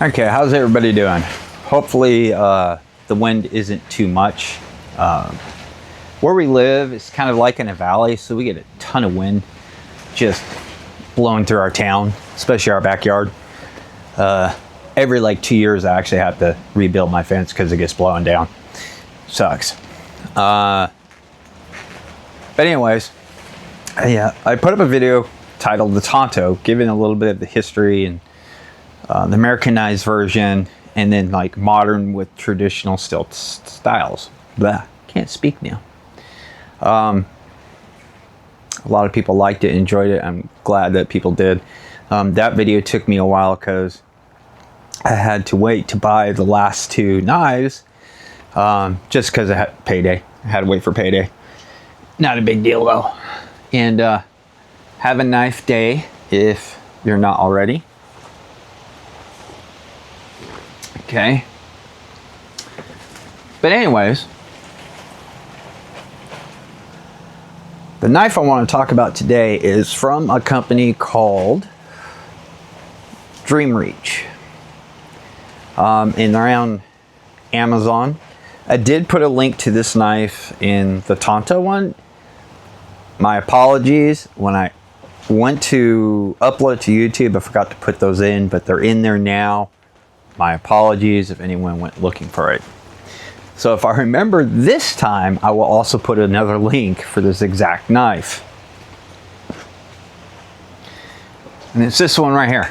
Okay, how's everybody doing? Hopefully the wind isn't too much. Where we live is kind of like in a valley, so we get a ton of wind just blowing through our town, especially our backyard. Every like 2 years I actually have to rebuild my fence because it gets blowing down. Sucks. But anyways, I put up a video titled The Tanto, giving a little bit of the history and the Americanized version, and then like modern with traditional stilt styles. Blah, can't speak now. A lot of people liked it, enjoyed it. I'm glad that people did. That video took me a while because I had to wait to buy the last two knives, just because I had payday. I had to wait for payday. Not a big deal though. And have a knife day if you're not already. Okay. But anyways, the knife I want to talk about today is from a company called Dream Reach. And around Amazon. I did put a link to this knife in the Tanto one. My apologies. When I went to upload to YouTube, I forgot to put those in, but they're in there now. My apologies if anyone went looking for it. So if I remember this time, I will also put another link for this exact knife. And it's this one right here.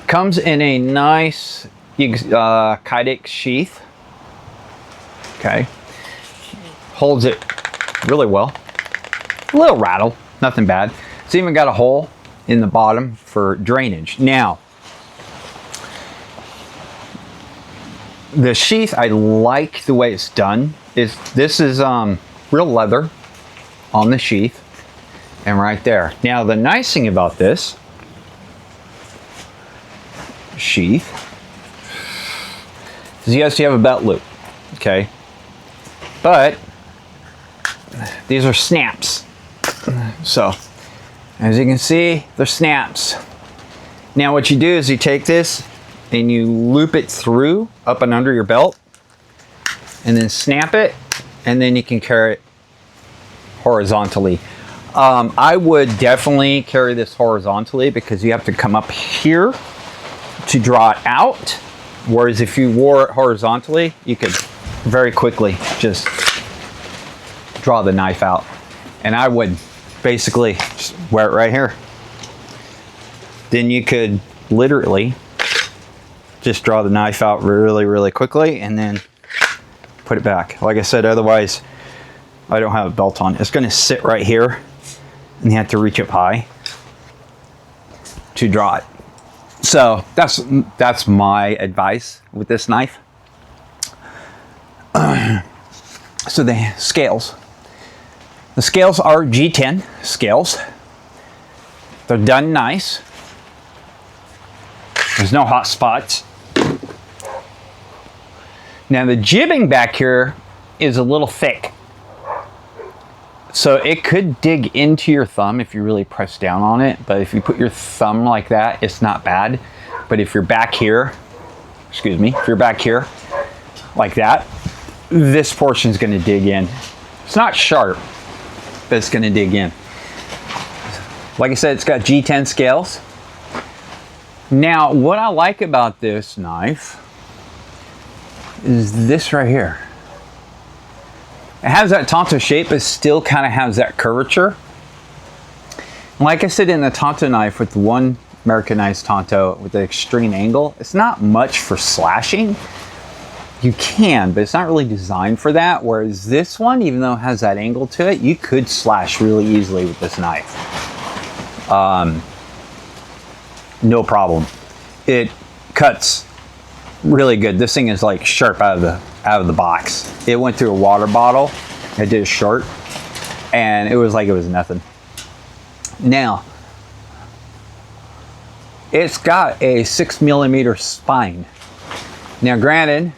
Comes in a nice Kydex sheath. Okay. Holds it really well. A little rattle, nothing bad. It's even got a hole in the bottom for drainage. Now, the sheath, I like the way it's done. This is real leather on the sheath and right there. Now the nice thing about this sheath is yes, you have a belt loop, okay, but these are snaps. So as you can see, they're snaps. Now what you do is you take this and you loop it through up and under your belt and then snap it, and then you can carry it horizontally. I would definitely carry this horizontally because you have to come up here to draw it out, whereas if you wore it horizontally, you could very quickly just draw the knife out. And I would basically just wear it right here. Then you could literally just draw the knife out really, really quickly and then put it back. Like I said, otherwise I don't have a belt on. It's going to sit right here and you have to reach up high to draw it. So that's my advice with this knife. So the scales. The scales are G10 scales. They're done nice. There's no hot spots. Now the jibbing back here is a little thick. So it could dig into your thumb if you really press down on it. But if you put your thumb like that, it's not bad. But if you're back here, excuse me, if you're back here like that, this portion is going to dig in. It's not sharp, but it's going to dig in. Like I said, it's got G10 scales. Now, what I like about this knife is this right here. It has that Tanto shape, but still kind of has that curvature. Like I said, in the Tanto knife with the one Americanized Tanto with the extreme angle, it's not much for slashing. You can, but it's not really designed for that. Whereas this one, even though it has that angle to it, you could slash really easily with this knife. No problem. It cuts really good. This thing is like sharp out of the box. It went through a water bottle. I did a short, and it was like it was nothing. Now, it's got a 6mm spine. Now, granted,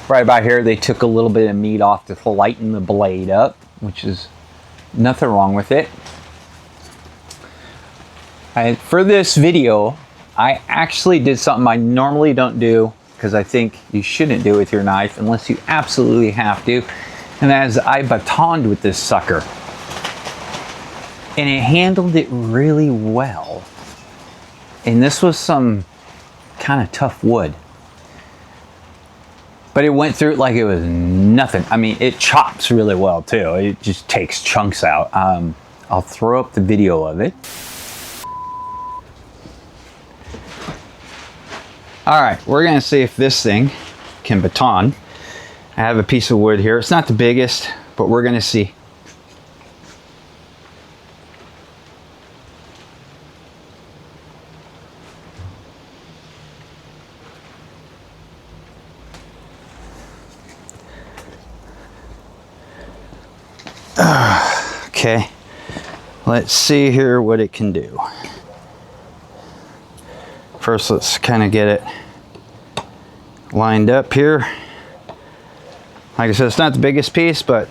right about here, they took a little bit of meat off to lighten the blade up, which is nothing wrong with it. For this video, I actually did something I normally don't do, because I think you shouldn't do it with your knife unless you absolutely have to. And that is, I batoned with this sucker. And it handled it really well. And this was some kind of tough wood. But it went through it like it was nothing. I mean, it chops really well too. It just takes chunks out. I'll throw up the video of it. All right, we're gonna see if this thing can baton. I have a piece of wood here. It's not the biggest, but we're gonna see. Okay, let's see here what it can do. First, let's kind of get it lined up here. Like I said, it's not the biggest piece, but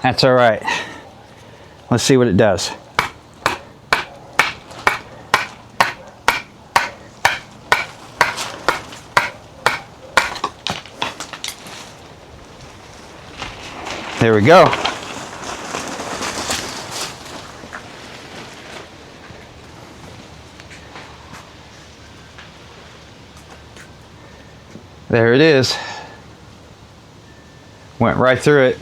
that's all right. Let's see what it does. There we go. There it is. Went right through it.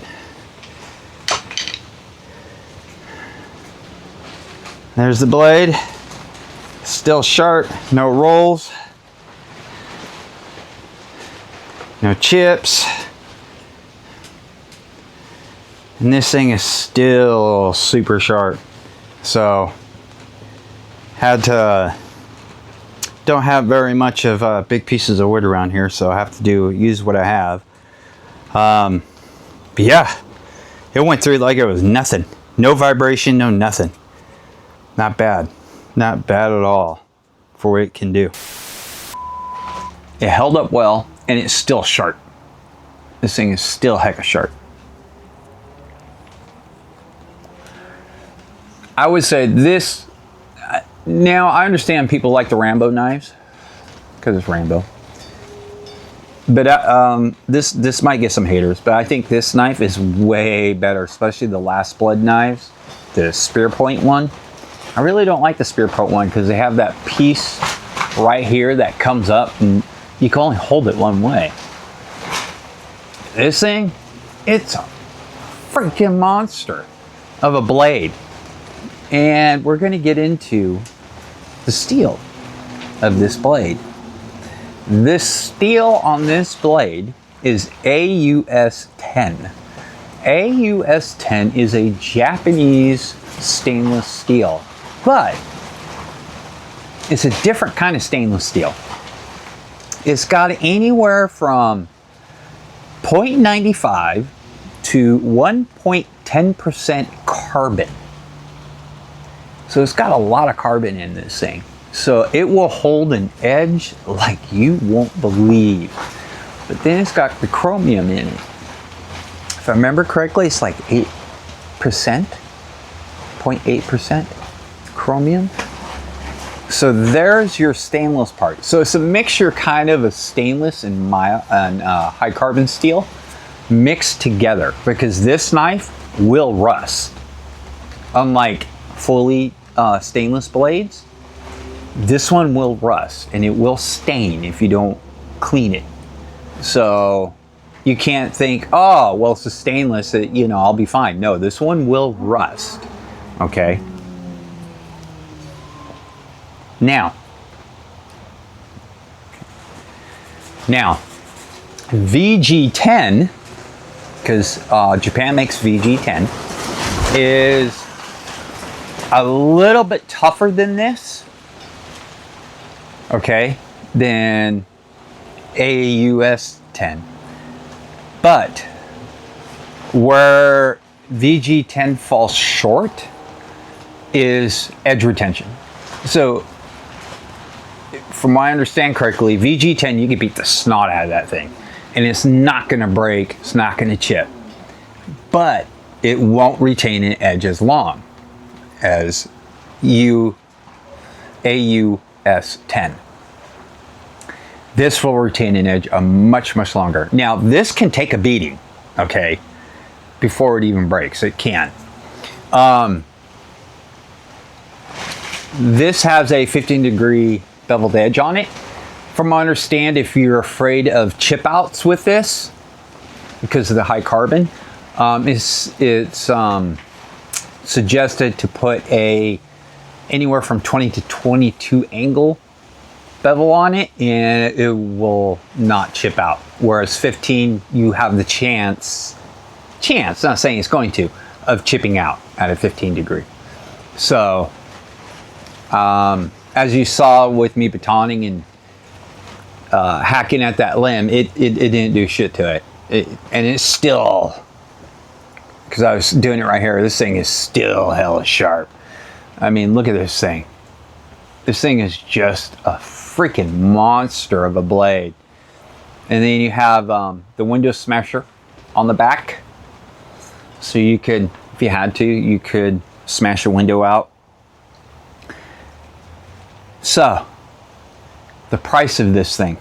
There's the blade. Still sharp, no rolls, no chips. And this thing is still super sharp. So, had to don't have very much of big pieces of wood around here, so I have to use what I have. But yeah, it went through like it was nothing. No vibration, no nothing. Not bad. Not bad at all for what it can do. It held up well, and it's still sharp. This thing is still hecka sharp. I would say this. Now, I understand people like the Rambo knives because it's Rambo. But this might get some haters, but I think this knife is way better, especially the Last Blood knives, the spear point one. I really don't like the spear point one because they have that piece right here that comes up and you can only hold it one way. This thing, it's a freaking monster of a blade. And we're going to get into the steel of this blade. This steel on this blade is AUS 10. AUS 10 is a Japanese stainless steel, but it's a different kind of stainless steel. It's got anywhere from 0.95 to 1.10% carbon. So it's got a lot of carbon in this thing. So it will hold an edge like you won't believe. But then it's got the chromium in it. If I remember correctly, it's like 8%, 0.8% chromium. So there's your stainless part. So it's a mixture kind of stainless and high carbon steel mixed together, because this knife will rust. Unlike fully stainless blades, this one will rust and it will stain if you don't clean it. So you can't think, oh, well, it's a stainless, I'll be fine. No, this one will rust. Okay. Now, VG10, because Japan makes VG10, is a little bit tougher than this, okay, than AUS 10. But where VG10 falls short is edge retention. So, from what I understand correctly, VG10, you can beat the snot out of that thing. And it's not going to break, it's not going to chip. But it won't retain an edge as long as AUS AUS-10. This will retain an edge a much longer. Now, this can take a beating, okay, before it even breaks. It can. This has a 15-degree beveled edge on it. From what I understand, if you're afraid of chip outs with this, because of the high carbon, it's suggested to put anywhere from 20 to 22 angle bevel on it, and it will not chip out. Whereas 15, you have the chance, not saying it's going to, of chipping out at a 15 degree. So, as you saw with me batoning and hacking at that limb, it didn't do shit to it. And it's still, because I was doing it right here, this thing is still hella sharp. I mean, look at this thing. This thing is just a freaking monster of a blade. And then you have the window smasher on the back. So you could, if you had to, you could smash a window out. So, the price of this thing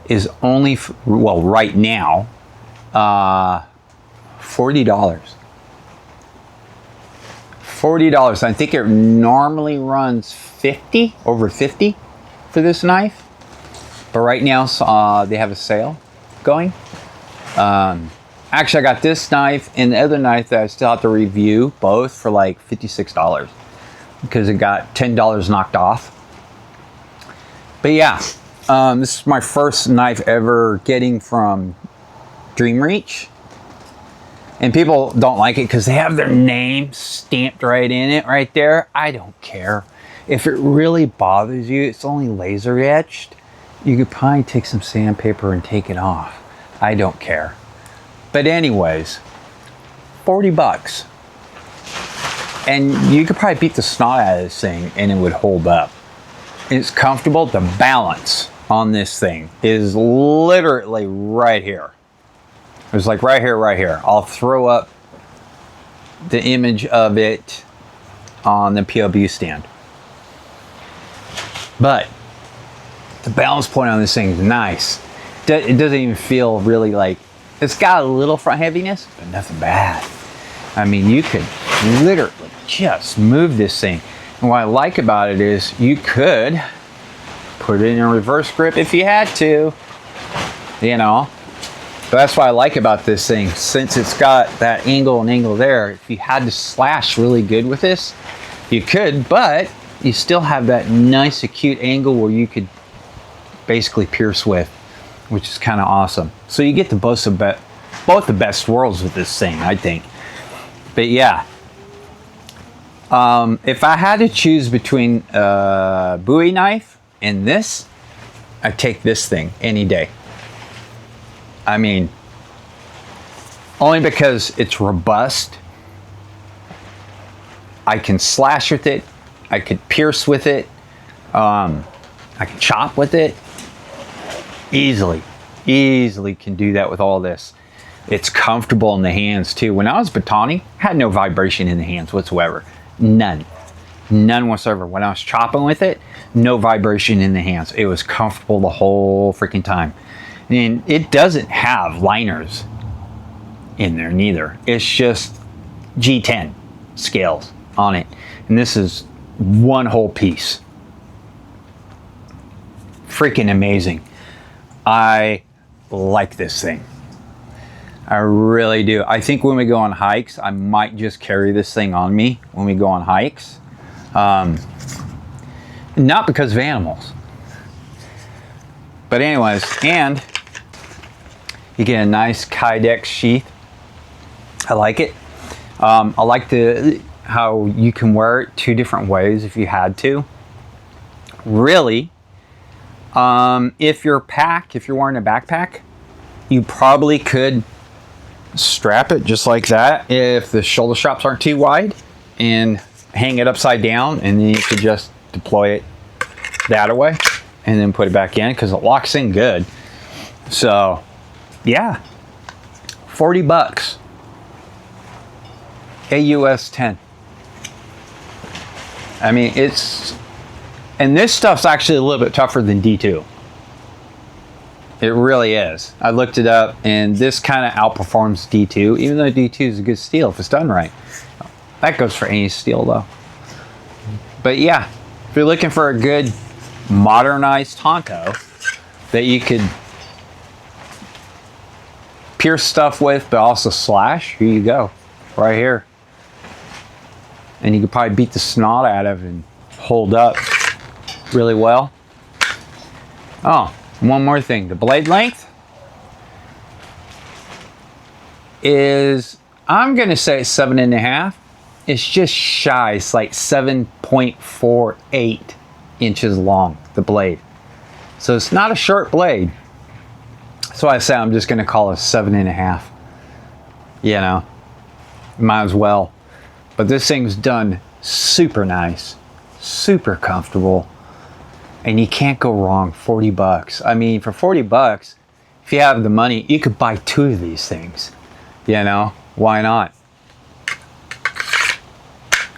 is only, well, right now, $40. $40. I think it normally runs over 50 for this knife. But right now, they have a sale going. Actually, I got this knife and the other knife that I still have to review, both for like $56. Because it got $10 knocked off. But yeah, this is my first knife ever getting from Dreamreach. And people don't like it because they have their name stamped right in it, right there. I don't care. If it really bothers you, it's only laser etched. You could probably take some sandpaper and take it off. I don't care. But anyways, 40 bucks. And you could probably beat the snot out of this thing and it would hold up. It's comfortable. The balance on this thing is literally right here. It's like right here. I'll throw up the image of it on the PLB stand. But the balance point on this thing is nice. It doesn't even feel really like, it's got a little front heaviness, but nothing bad. I mean, you could literally just move this thing. And what I like about it is you could put it in a reverse grip if you had to, you know. But that's what I like about this thing. Since it's got that angle and angle there, if you had to slash really good with this, you could, but you still have that nice acute angle where you could basically pierce with, which is kind of awesome. So you get the both the best worlds with this thing, I think. But yeah, if I had to choose between a Bowie knife and this, I'd take this thing any day. I mean, only because it's robust. I can slash with it. I could pierce with it. I can chop with it. Easily can do that with all this. It's comfortable in the hands too. When I was batoning, I had no vibration in the hands whatsoever. None whatsoever. When I was chopping with it, no vibration in the hands. It was comfortable the whole freaking time. And it doesn't have liners in there neither. It's just G10 scales on it. And this is one whole piece. Freaking amazing. I like this thing. I really do. I think when we go on hikes, I might just carry this thing on me when we go on hikes. Not because of animals. But anyways, and you get a nice Kydex sheath. I like it. I like how you can wear it two different ways if you had to. Really, if you're wearing a backpack, you probably could strap it just like that if the shoulder straps aren't too wide and hang it upside down, and then you could just deploy it that way and then put it back in because it locks in good. So yeah, 40 bucks. AUS-10. I mean, it's And this stuff's actually a little bit tougher than D2. It really is. I looked it up, and this kind of outperforms D2, even though D2 is a good steel if it's done right. That goes for any steel, though. But yeah, if you're looking for a good modernized Tanto that you could pierce stuff with, but also slash, here you go, right here. And you could probably beat the snot out of it and hold up really well. Oh, one more thing. The blade length is, I'm going to say 7.5. It's just shy. It's like 7.48 inches long, the blade. So it's not a short blade. That's why I say I'm just going to call it 7.5. You know, might as well. But this thing's done super nice, super comfortable. And you can't go wrong. 40 bucks. I mean, for 40 bucks, if you have the money, you could buy 2 of these things. You know, why not?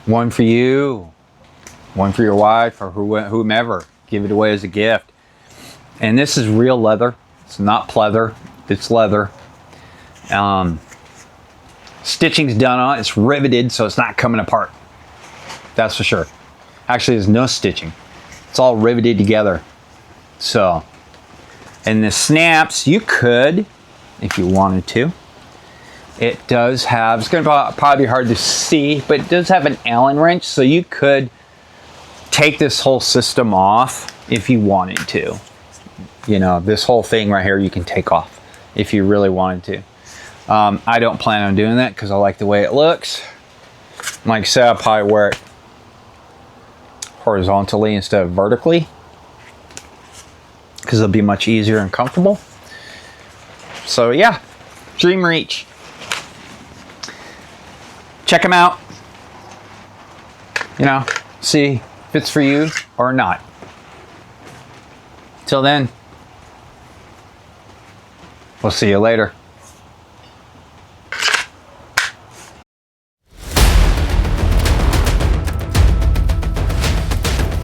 One for you, one for your wife, or whomever. Give it away as a gift. And this is real leather. It's not pleather. It's leather. Stitching's done on it. It's riveted, so it's not coming apart. That's for sure. Actually, there's no stitching. It's all riveted together. So, and the snaps, you could, if you wanted to. It does have, it's going to probably be hard to see, but it does have an Allen wrench, so you could take this whole system off if you wanted to. You know, this whole thing right here you can take off if you really wanted to. I don't plan on doing that because I like the way it looks. Like I said, I'll probably wear it horizontally instead of vertically because it'll be much easier and comfortable. So yeah, Dream Reach. Check them out. You know, see if it's for you or not. Till then, we'll see you later.